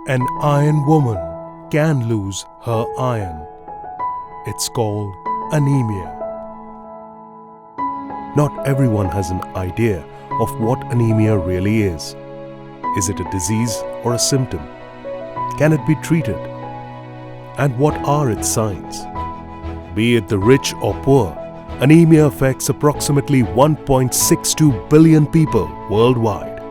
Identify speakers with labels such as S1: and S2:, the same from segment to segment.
S1: An iron woman can lose her iron. It's called anemia. Not everyone has an idea of what anemia really is. Is it a disease or a symptom? Can it be treated? And what are its signs? Be it the rich or poor, anemia affects approximately 1.62 billion people worldwide.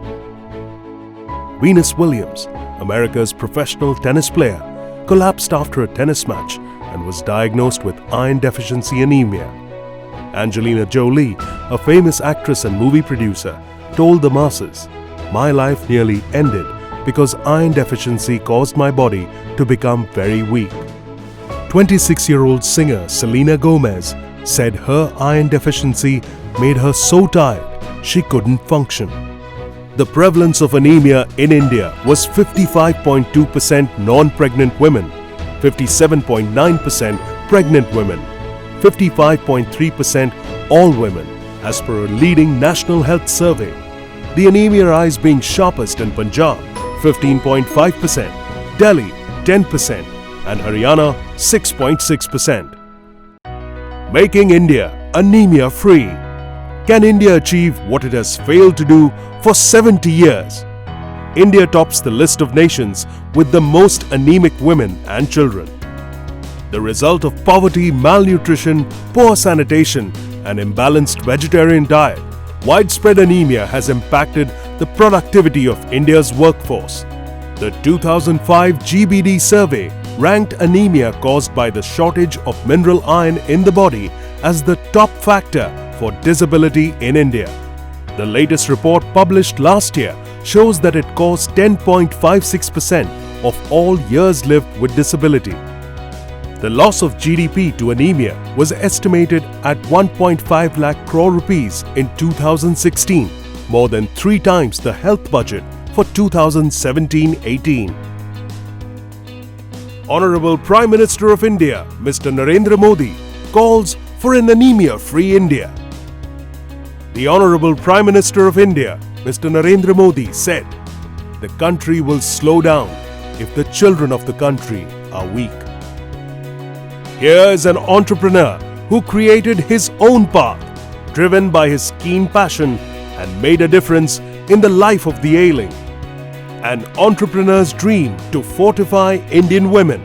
S1: Venus Williams, America's professional tennis player, collapsed after a tennis match and was diagnosed with iron deficiency anemia. Angelina Jolie, a famous actress and movie producer, told the masses, "My life nearly ended because iron deficiency caused my body to become very weak." 26-year-old singer Selena Gomez said her iron deficiency made her so tired she couldn't function. The prevalence of anemia in India was 55.2% non-pregnant women, 57.9% pregnant women, 55.3% all women, as per a leading national health survey. The anemia rise being sharpest in Punjab, 15.5%, Delhi, 10%, and Haryana, 6.6%. Making India anemia-free. Can India achieve what it has failed to do for 70 years? India tops the list of nations with the most anemic women and children. The result of poverty, malnutrition, poor sanitation, and imbalanced vegetarian diet, widespread anemia has impacted the productivity of India's workforce. The 2005 GBD survey ranked anemia caused by the shortage of mineral iron in the body as the top factor for disability in India. The latest report published last year shows that it caused 10.56% of all years lived with disability. The loss of GDP to anemia was estimated at 1.5 lakh crore rupees in 2016, more than 3 times the health budget for 2017-18. Honorable Prime Minister of India, Mr. Narendra Modi, calls for an anemia-free India. The Honorable Prime Minister of India, Mr. Narendra Modi, said, "The country will slow down if the children of the country are weak." Here is an entrepreneur who created his own path, driven by his keen passion, and made a difference in the life of the ailing. An entrepreneur's dream to fortify Indian women.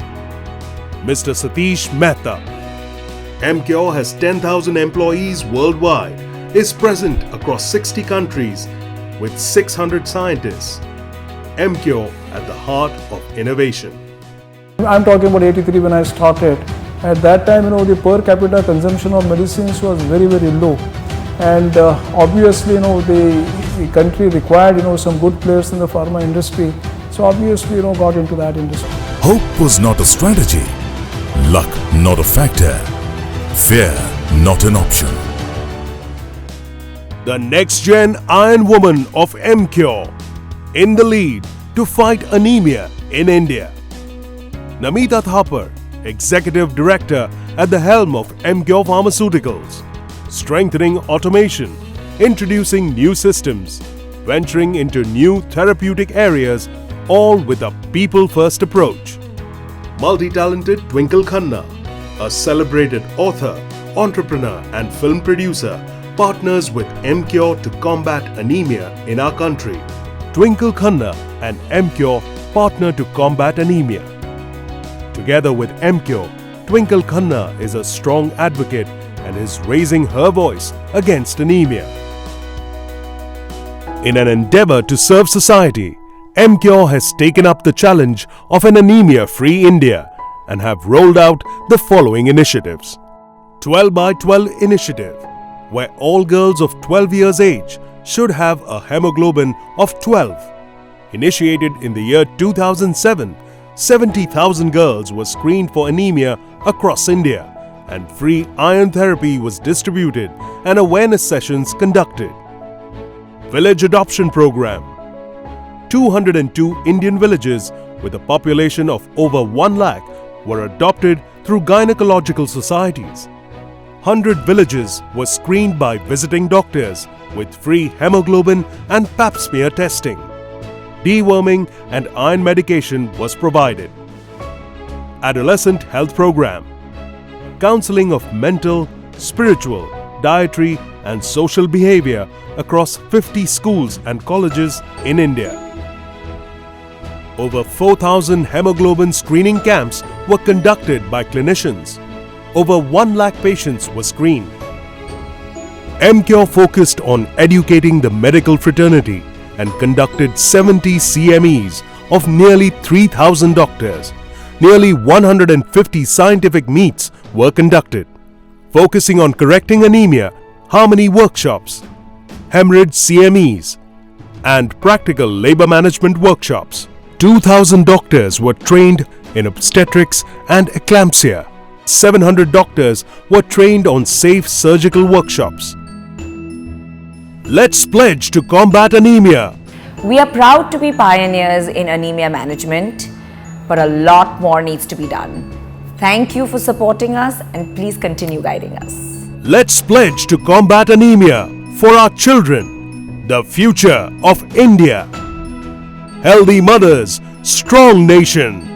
S1: Mr. Satish Mehta. EMCURE has 10,000 employees worldwide, is present across 60 countries with 600 scientists. EMCURE at the heart of innovation.
S2: I'm talking about 83 when I started. At that time, the per capita consumption of medicines was very, very low. And obviously, the country required, some good players in the pharma industry. So obviously, got into that industry.
S3: Hope was not a strategy. Luck not a factor. Fear not an option.
S1: The next-gen Iron Woman of EMCURE in the lead to fight anemia in India. Namita Thapar, Executive Director at the helm of EMCURE Pharmaceuticals, strengthening automation, introducing new systems, venturing into new therapeutic areas, all with a people-first approach. Multi-talented Twinkle Khanna, a celebrated author, entrepreneur and film producer, partners with EMCURE to combat anemia in our country. Twinkle Khanna and EMCURE partner to combat anemia. Together with EMCURE, Twinkle Khanna is a strong advocate and is raising her voice against anemia. In an endeavor to serve society, EMCURE has taken up the challenge of an anemia-free India and have rolled out the following initiatives. 12 by 12 initiative, where all girls of 12 years age should have a hemoglobin of 12. Initiated in the year 2007, 70,000 girls were screened for anemia across India, and free iron therapy was distributed and awareness sessions conducted. Village Adoption Program. 202 Indian villages with a population of over 1 lakh were adopted through gynecological societies. 100 villages were screened by visiting doctors with free hemoglobin and pap smear testing. deworming and iron medication was provided. Adolescent health program. Counseling of mental, spiritual, dietary and social behavior across 50 schools and colleges in India. Over 4,000 hemoglobin screening camps were conducted by clinicians. Over 1 lakh patients were screened. EMCURE focused on educating the medical fraternity and conducted 70 CMEs of nearly 3,000 doctors. Nearly 150 scientific meets were conducted, focusing on correcting anemia, harmony workshops, hemorrhage CMEs, and practical labor management workshops. 2,000 doctors were trained in obstetrics and eclampsia. 700 doctors were trained on safe surgical workshops. Let's pledge to combat anemia.
S4: We are proud to be pioneers in anemia management, but a lot more needs to be done. Thank you for supporting us and please continue guiding us.
S1: Let's pledge to combat anemia for our children, the future of India. Healthy mothers, strong nation.